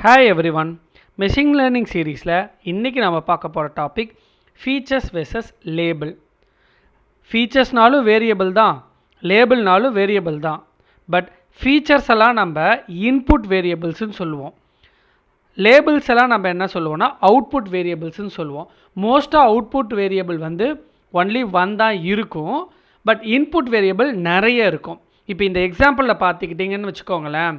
Hi everyone. Machine learning சீரீஸில் இன்றைக்கி நம்ம பார்க்க போகிற டாபிக் ஃபீச்சர்ஸ் வெர்சஸ் லேபிள். ஃபீச்சர்ஸ்னாலும் வேரியபிள் தான், லேபிள்னாலும் வேரியபிள் தான். பட் ஃபீச்சர்ஸ் எல்லாம் நம்ம இன்புட் வேரியபிள்ஸ்னு சொல்லுவோம். லேபிள்ஸ் எல்லாம் நம்ம என்ன சொல்லுவோம்னா அவுட்புட் வேரியபிள்ஸ்னு சொல்லுவோம். மோஸ்ட்டாக அவுட்புட் வேரியபிள் ஒன்லி ஒன் தான் இருக்கும். பட் இன்புட் வேரியபிள் நிறைய இருக்கும். இப்போ இந்த எக்ஸாம்பிளில் பார்த்துக்கிட்டிங்கன்னு வச்சுக்கோங்களேன்,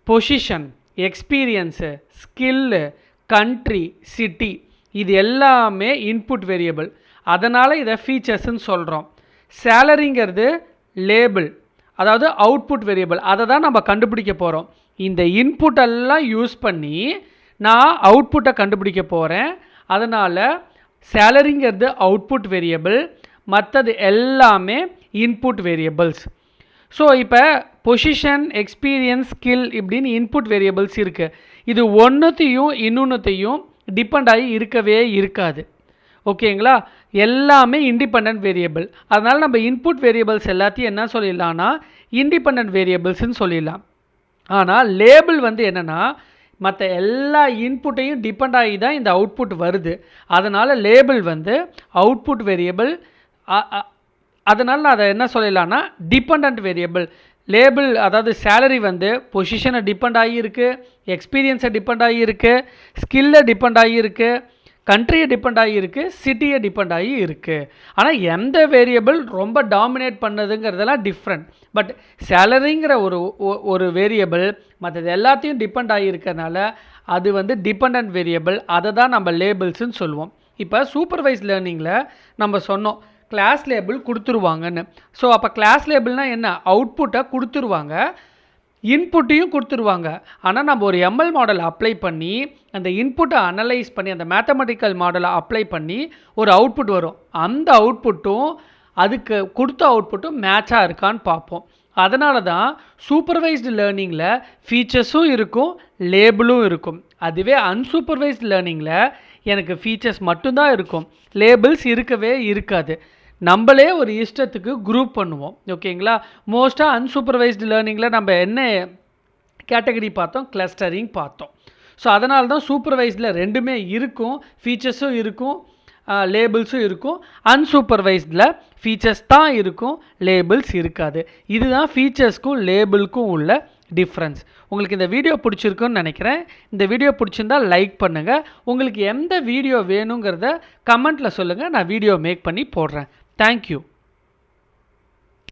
position, experience, skill, country, city, இது எல்லாமே இன்புட் வேரியபிள். அதனால் இதை ஃபீச்சர்ஸ்ன்னு சொல்கிறோம். சேலரிங்கிறது லேபிள், அதாவது அவுட்புட் வேரியபிள். அதை தான் நம்ம கண்டுபிடிக்க போகிறோம். இந்த இன்புட்டெல்லாம் யூஸ் பண்ணி நான் அவுட்புட்டை கண்டுபிடிக்க போகிறேன். அதனால் சேலரிங்கிறது அவுட்புட் வேரியபிள், மற்றது எல்லாமே இன்புட் வேரியபிள்ஸ். ஸோ இப்போ பொசிஷன், எக்ஸ்பீரியன்ஸ், ஸ்கில் இப்படின்னு இன்புட் வேரியபிள்ஸ் இருக்குது. இது ஒன்றுத்தையும் இன்னொன்றுத்தையும் டிபெண்ட் ஆகி இருக்கவே இருக்காது. ஓகேங்களா? எல்லாமே இண்டிபெண்ட் வேரியபிள். அதனால் நம்ம இன்புட் வேரியபிள்ஸ் எல்லாத்தையும் என்ன சொல்லிடலாம்னா இண்டிபெண்ட் வேரியபிள்ஸ்ன்னு சொல்லிடலாம். ஆனால் லேபிள் என்னென்னா மற்ற எல்லா இன்புட்டையும் டிபெண்ட் ஆகி தான் இந்த அவுட்புட் வருது. அதனால் லேபிள் அவுட்புட் வேரியபிள். அதனால் நான் அதை என்ன சொல்லிடலான்னா டிபெண்ட் வேரியபிள். லேபிள் அதாவது சேலரி பொசிஷனை டிபெண்ட் ஆகியிருக்கு, எக்ஸ்பீரியன்ஸை டிபெண்ட் ஆகியிருக்கு, ஸ்கில்லை டிபெண்ட் ஆகியிருக்கு, கண்ட்ரியை டிபெண்ட் ஆகியிருக்கு, சிட்டியை டிபெண்ட் ஆகி இருக்குது. ஆனால் எந்த வேரியபிள் ரொம்ப டாமினேட் பண்ணதுங்கிறதெல்லாம் டிஃப்ரெண்ட். பட் சேலரிங்கிற ஒரு வேரியபிள் மற்றது எல்லாத்தையும் டிபெண்ட் ஆகியிருக்கிறதுனால அது டிபெண்ட் வேரியபிள். அதை தான் நம்ம லேபிள்ஸ்ன்னு சொல்லுவோம். இப்போ சூப்பர்வைஸ் லேர்னிங்கில் நம்ம சொன்னோம் கிளாஸ் லேபிள் கொடுத்துருவாங்கன்னு. ஸோ அப்போ கிளாஸ் லேபிள்னால் என்ன? அவுட்புட்டை கொடுத்துருவாங்க, இன்புட்டையும் கொடுத்துருவாங்க. ஆனால் நம்ம ஒரு எம்எல் மாடலை அப்ளை பண்ணி அந்த இன்புட்டை அனலைஸ் பண்ணி அந்த மேத்தமெட்டிக்கல் மாடலை அப்ளை பண்ணி ஒரு அவுட்புட் வரும். அந்த அவுட்புட்டும் அதுக்கு கொடுத்த அவுட்புட்டும் மேட்சாக இருக்கான்னு பார்ப்போம். அதனால தான் சூப்பர்வைஸ்டு லேர்னிங்கில் ஃபீச்சர்ஸும் இருக்கும், லேபிளும் இருக்கும். அதுவே அன்சூப்பர்வைஸ்டு லேர்னிங்கில் எனக்கு ஃபீச்சர்ஸ் மட்டும்தான் இருக்கும், லேபிள்ஸ் இருக்கவே இருக்காது. நம்மளே ஒரு இஷ்டத்துக்கு குரூப் பண்ணுவோம். ஓகேங்களா? மோஸ்ட்டாக அன்சூப்பர்வைஸ்டு லேர்னிங்கில் நம்ம என்ன கேட்டகரி பார்த்தோம்? கிளஸ்டரிங் பார்த்தோம். ஸோ அதனால தான் சூப்பர்வைஸ்டில் ரெண்டுமே இருக்கும், ஃபீச்சர்ஸும் இருக்கும், லேபிள்ஸும் இருக்கும். அன்சூப்பர்வைஸ்டில் ஃபீச்சர்ஸ் தான் இருக்கும், லேபிள்ஸ் இருக்காது. இதுதான் ஃபீச்சர்ஸ்க்கும் லேபிளுக்கும் உள்ள டிஃப்ரென்ஸ். உங்களுக்கு இந்த வீடியோ பிடிச்சிருக்குன்னு நினைக்கிறேன். இந்த வீடியோ பிடிச்சிருந்தால் லைக் பண்ணுங்கள். உங்களுக்கு எந்த வீடியோ வேணுங்கிறத கமெண்ட்டில் சொல்லுங்கள், நான் வீடியோ மேக் பண்ணி போடுறேன். தேங்க்யூ.